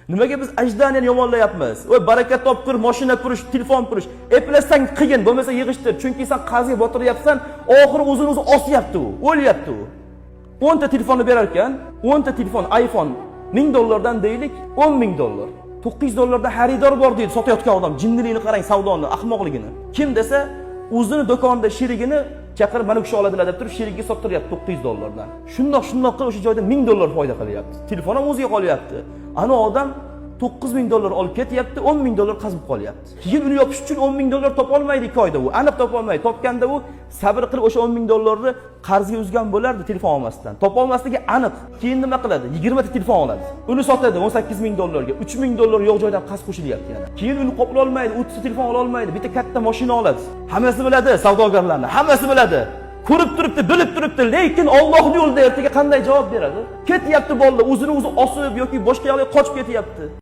Nimaga biz ajdaniyani yomonlayapmiz? Voy baraka topkur, mashina qurish, telefon qurish, eplasang qiyin, bo'lmasa yig'ishtir. Chunki sen qaziga botiryapsan, oxiri o'zini o'zi osyapti u, o'lyapti u. 10 ta telefonni berar ekan, 10 ta telefon iPhone $1000 dan deylik, $10,000. $900 xaridor bor deydi sotayotgan odam. Jinnilikni qarang, savdoni, ahmoqligini. Kim desa, o'zini do'konda sherigini chaqirib mana shu oladilar deb turib sherigiga sottiryapti $900 dan. Shundoq qilib o'sha joyda $1000 foyda qilyapti. Telefon ham o'ziga qolyapti. Ana odam $9,000 olib ketyapti, $10,000 qazib qolyapti. Keyin uni yopish uchun $10,000 topa olmaydi 2 oyda u. Aniq topa olmaydi. Topganda u sabr qilib o'sha $10,000 qarzga uzgan bo'lardi telefon olmasdan. Topa olmasligi aniq. Keyin nima qiladi? 20 ta telefon oladi. Uni sotadi $18,000 ga. $3,000 yo'q joydan qaz qo'shilyapti yana. Keyin uni qoplay olmaydi, 30 ta telefon ola olmaydi. Bitta katta mashina oladi. Hammasi biladi savdogarlarni, hammasi biladi. Ko'rib turibdi, bilib turibdi, lekin Allohning yo'lida ertaga qanday javob beradi? Ketyapti bolalar, o'zini o'zi osib yoki boshqa yoqqa qochib ketyapti.